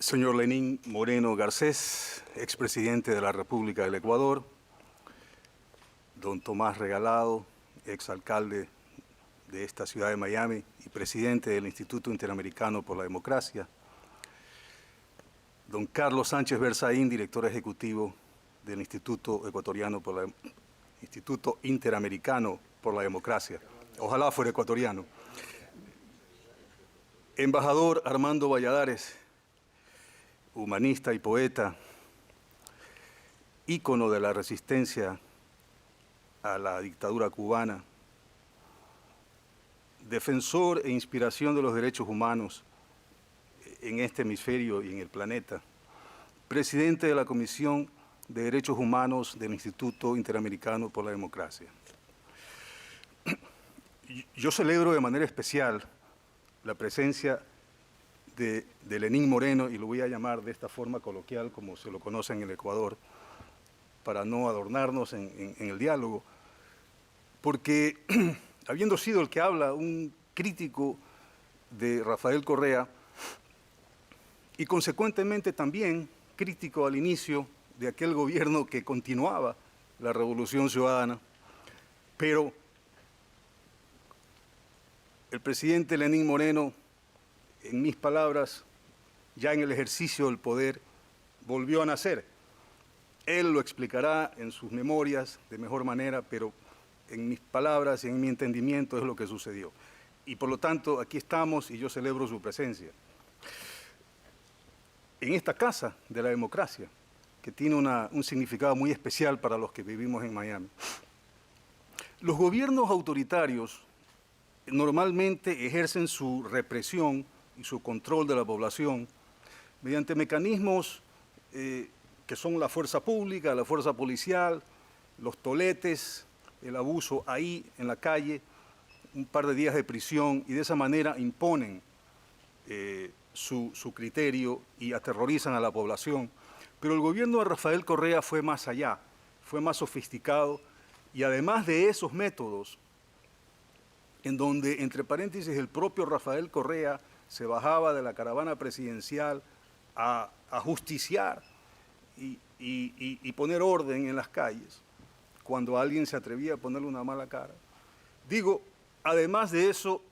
Señor Lenín Moreno Garcés, expresidente de la República del Ecuador, don Tomás Regalado, exalcalde de esta ciudad de Miami y presidente del Instituto Interamericano por la Democracia, don Carlos Sánchez Berzaín, director ejecutivo del Instituto Interamericano por la Democracia. Ojalá fuera ecuatoriano. Embajador Armando Valladares, humanista y poeta, ícono de la resistencia a la dictadura cubana, defensor e inspiración de los derechos humanos en este hemisferio y en el planeta, presidente de la Comisión de Derechos Humanos del Instituto Interamericano por la Democracia. Yo celebro de manera especial la presencia de Lenín Moreno, y lo voy a llamar de esta forma coloquial como se lo conoce en el Ecuador, para no adornarnos en el diálogo, porque habiendo sido el que habla un crítico de Rafael Correa y consecuentemente también crítico al inicio de aquel gobierno que continuaba la Revolución Ciudadana, pero el presidente Lenín Moreno, en mis palabras, ya en el ejercicio del poder, volvió a nacer. Él lo explicará en sus memorias de mejor manera, pero en mis palabras y en mi entendimiento es lo que sucedió. Y por lo tanto, aquí estamos y yo celebro su presencia. En esta casa de la democracia, que tiene un significado muy especial para los que vivimos en Miami. Los gobiernos autoritarios normalmente ejercen su represión y su control de la población mediante mecanismos que son la fuerza pública, la fuerza policial, los toletes, el abuso ahí en la calle, un par de días de prisión, y de esa manera imponen su criterio y aterrorizan a la población. Pero el gobierno de Rafael Correa fue más allá, fue más sofisticado, y además de esos métodos, en donde, entre paréntesis, el propio Rafael Correa se bajaba de la caravana presidencial a justiciar y poner orden en las calles cuando alguien se atrevía a ponerle una mala cara. Digo, además de eso,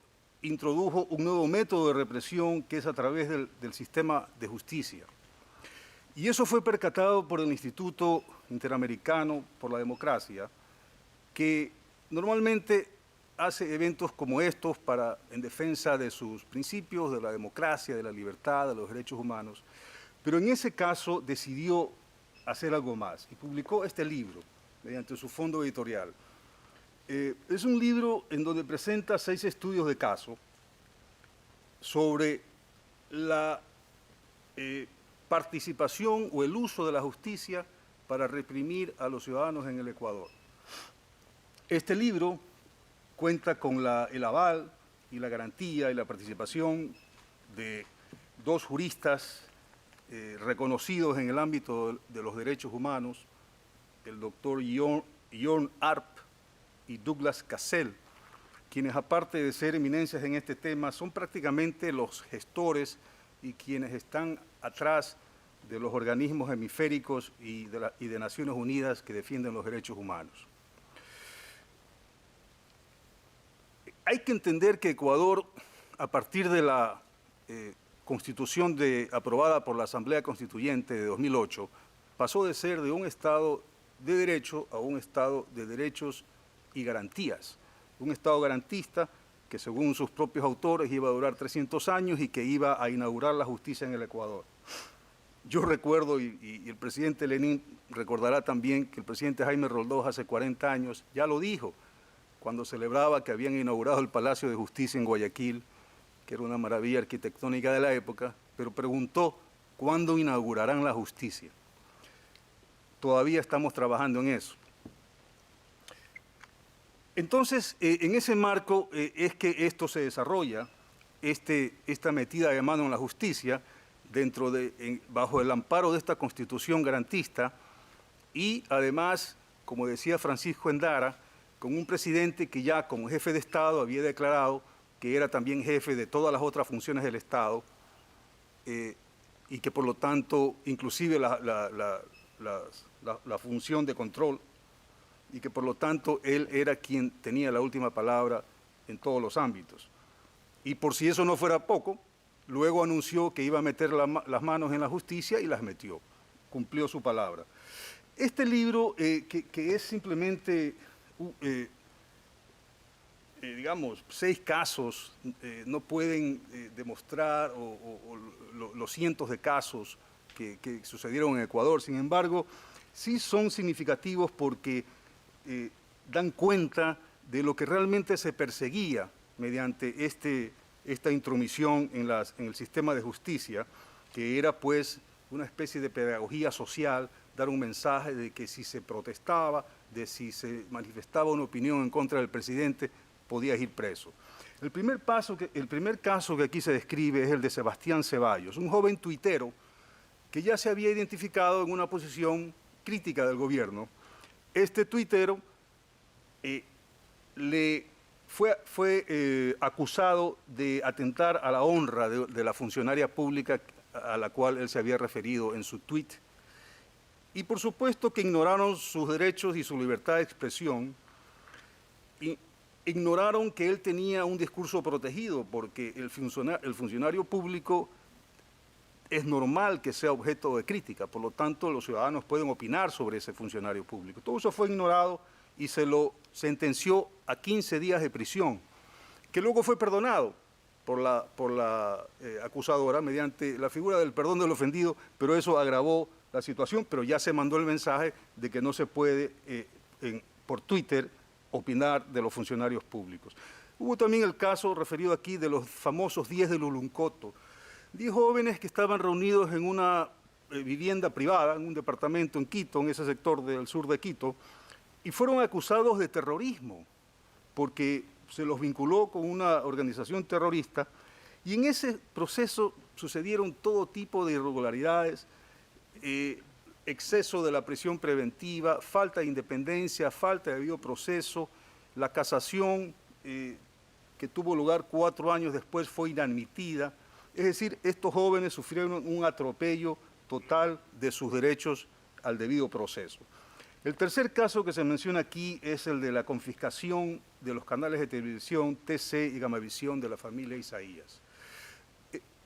introdujo un nuevo método de represión que es a través del sistema de justicia. Y eso fue percatado por el Instituto Interamericano por la Democracia, que normalmente hace eventos como estos en defensa de sus principios, de la democracia, de la libertad, de los derechos humanos, pero en ese caso decidió hacer algo más y publicó este libro mediante su fondo editorial. Es un libro en donde presenta 6 estudios de caso sobre la participación o el uso de la justicia para reprimir a los ciudadanos en el Ecuador. Este libro cuenta con el aval y la garantía y la participación de 2 juristas reconocidos en el ámbito de los derechos humanos, el doctor Jorn Arp y Douglas Cassell, quienes aparte de ser eminencias en este tema, son prácticamente los gestores y quienes están atrás de los organismos hemisféricos y de Naciones Unidas que defienden los derechos humanos. Hay que entender que Ecuador, a partir de la Constitución aprobada por la Asamblea Constituyente de 2008, pasó de ser de un Estado de derecho a un Estado de derechos y garantías. Un Estado garantista que, según sus propios autores, iba a durar 300 años y que iba a inaugurar la justicia en el Ecuador. Yo recuerdo, y el presidente Lenín recordará también, que el presidente Jaime Roldós hace 40 años ya lo dijo, cuando celebraba que habían inaugurado el Palacio de Justicia en Guayaquil, que era una maravilla arquitectónica de la época, pero preguntó, ¿cuándo inaugurarán la justicia? Todavía estamos trabajando en eso. Entonces, en ese marco es que esto se desarrolla, esta metida de mano en la justicia, bajo el amparo de esta Constitución garantista, y además, como decía Francisco Endara, con un presidente que ya como jefe de Estado había declarado que era también jefe de todas las otras funciones del Estado, y que por lo tanto, inclusive la función de control, y que por lo tanto él era quien tenía la última palabra en todos los ámbitos. Y por si eso no fuera poco, luego anunció que iba a meter las manos en la justicia y las metió, cumplió su palabra. Este libro, que es simplemente, digamos, 6 casos, no pueden demostrar los cientos de casos que sucedieron en Ecuador. Sin embargo, sí son significativos porque dan cuenta de lo que realmente se perseguía mediante esta intromisión en el sistema de justicia, que era pues una especie de pedagogía social, dar un mensaje de que si se protestaba, de si se manifestaba una opinión en contra del presidente, podías ir preso. El primer caso que aquí se describe es el de Sebastián Ceballos, un joven tuitero que ya se había identificado en una posición crítica del gobierno. Este tuitero fue acusado de atentar a la honra de la funcionaria pública a la cual él se había referido en su tuit. Y por supuesto que ignoraron sus derechos y su libertad de expresión, y ignoraron que él tenía un discurso protegido, porque el funcionario público es normal que sea objeto de crítica, por lo tanto los ciudadanos pueden opinar sobre ese funcionario público. Todo eso fue ignorado y se lo sentenció a 15 días de prisión, que luego fue perdonado por la acusadora mediante la figura del perdón del ofendido, pero eso agravó la situación, pero ya se mandó el mensaje de que no se puede por Twitter opinar de los funcionarios públicos. Hubo también el caso referido aquí de los famosos 10 de Luluncoto, 10 jóvenes que estaban reunidos en una vivienda privada, en un departamento en Quito, en ese sector del sur de Quito, y fueron acusados de terrorismo, porque se los vinculó con una organización terrorista, y en ese proceso sucedieron todo tipo de irregularidades, exceso de la prisión preventiva, falta de independencia, falta de debido proceso, la casación que tuvo lugar 4 años después fue inadmitida. Es decir, estos jóvenes sufrieron un atropello total de sus derechos al debido proceso. El tercer caso que se menciona aquí es el de la confiscación de los canales de televisión TC y Gamavisión de la familia Isaías.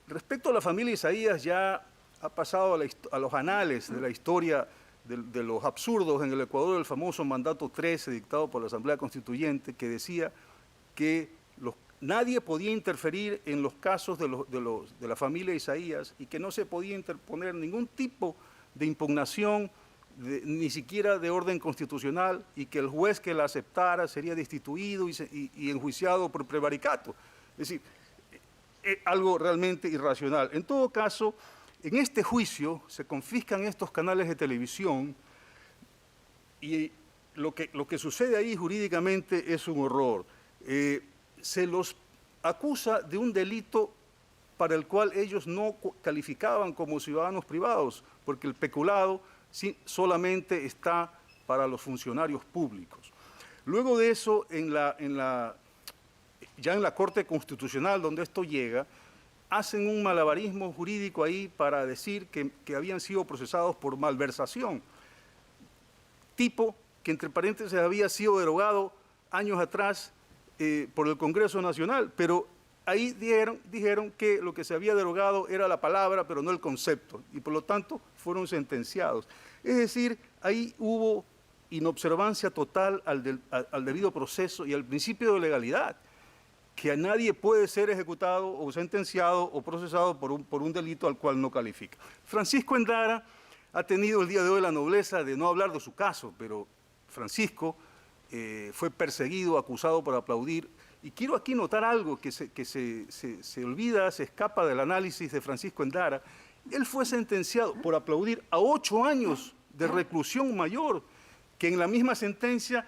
Respecto a la familia Isaías, ya ha pasado a los anales de la historia de los absurdos en el Ecuador, el famoso mandato 13 dictado por la Asamblea Constituyente, que decía que nadie podía interferir en los casos de la familia Isaías y que no se podía interponer ningún tipo de impugnación, ni siquiera de orden constitucional, y que el juez que la aceptara sería destituido y enjuiciado por prevaricato. Es decir, algo realmente irracional. En todo caso, en este juicio se confiscan estos canales de televisión y lo que sucede ahí jurídicamente es un horror. Se los acusa de un delito para el cual ellos no calificaban como ciudadanos privados, porque el peculado solamente está para los funcionarios públicos. Luego de eso, ya en la Corte Constitucional, donde esto llega, hacen un malabarismo jurídico ahí para decir que habían sido procesados por malversación, tipo que entre paréntesis había sido derogado años atrás por el Congreso Nacional, pero ahí dijeron que lo que se había derogado era la palabra, pero no el concepto, y por lo tanto fueron sentenciados. Es decir, ahí hubo inobservancia total al debido proceso y al principio de legalidad, que a nadie puede ser ejecutado o sentenciado o procesado por un delito al cual no califica. Francisco Endara ha tenido el día de hoy la nobleza de no hablar de su caso, pero Francisco fue perseguido, acusado por aplaudir. Y quiero aquí notar algo que se olvida, se escapa del análisis de Francisco Endara. Él fue sentenciado por aplaudir a 8 años de reclusión mayor, que en la misma sentencia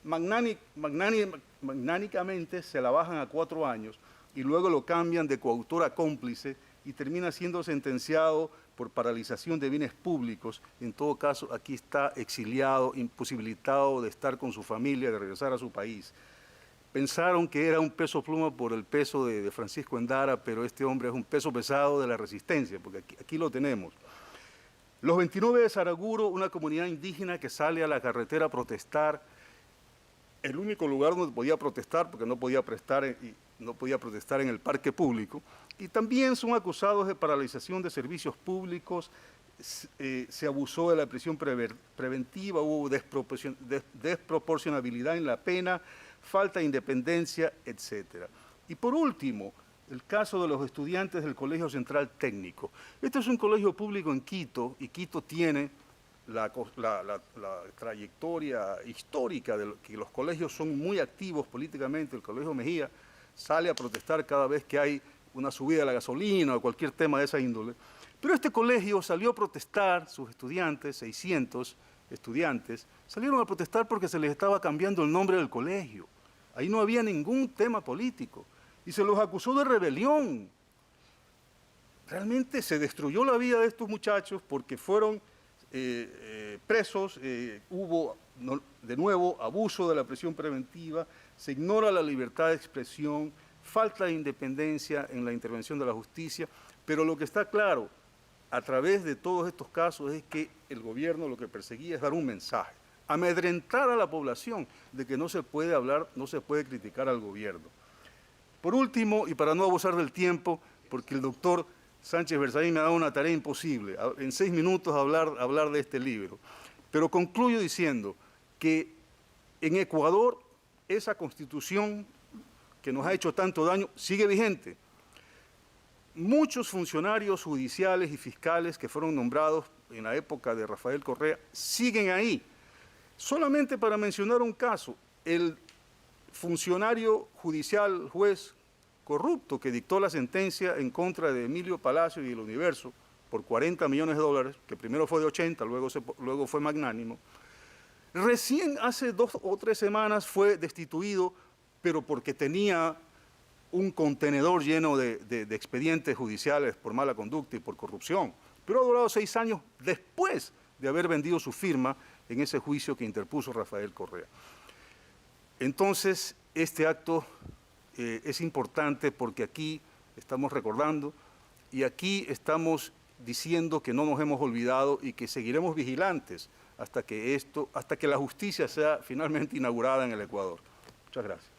magnánicamente se la bajan a 4 años y luego lo cambian de coautor a cómplice y termina siendo sentenciado por paralización de bienes públicos. En todo caso, aquí está exiliado, imposibilitado de estar con su familia, de regresar a su país. pensaron que era un peso pluma por el peso de Francisco Endara, pero este hombre es un peso pesado de la resistencia, porque aquí lo tenemos. Los 29 de Saraguro, una comunidad indígena que sale a la carretera a protestar, el único lugar donde podía protestar, porque no podía protestar en el parque público, y también son acusados de paralización de servicios públicos, se abusó de la prisión preventiva, hubo desproporcionabilidad en la pena, falta de independencia, etc. Y por último, el caso de los estudiantes del Colegio Central Técnico. Este es un colegio público en Quito, y Quito tiene la trayectoria histórica de que los colegios son muy activos políticamente. El Colegio Mejía sale a protestar cada vez que hay una subida de la gasolina o cualquier tema de esa índole. Pero este colegio salió a protestar, sus estudiantes, 600 estudiantes, salieron a protestar porque se les estaba cambiando el nombre del colegio. Ahí no había ningún tema político. Y se los acusó de rebelión. Realmente se destruyó la vida de estos muchachos porque fueron presos, hubo de nuevo abuso de la prisión preventiva, se ignora la libertad de expresión, falta de independencia en la intervención de la justicia, pero lo que está claro a través de todos estos casos es que el gobierno lo que perseguía es dar un mensaje, amedrentar a la población de que no se puede hablar, no se puede criticar al gobierno. Por último, y para no abusar del tiempo, porque el doctor Sánchez Berzaín me ha dado una tarea imposible, en 6 minutos hablar de este libro, pero concluyo diciendo que en Ecuador esa constitución que nos ha hecho tanto daño sigue vigente. Muchos funcionarios judiciales y fiscales que fueron nombrados en la época de Rafael Correa siguen ahí. Solamente para mencionar un caso, el funcionario judicial, juez corrupto que dictó la sentencia en contra de Emilio Palacio y el Universo por 40 millones de dólares, que primero fue de 80, luego fue magnánimo, recién hace 2 o 3 semanas fue destituido, pero porque tenía un contenedor lleno de expedientes judiciales por mala conducta y por corrupción, pero ha durado 6 años después de haber vendido su firma en ese juicio que interpuso Rafael Correa. Entonces, este acto es importante porque aquí estamos recordando y aquí estamos diciendo que no nos hemos olvidado y que seguiremos vigilantes hasta que la justicia sea finalmente inaugurada en el Ecuador. Muchas gracias.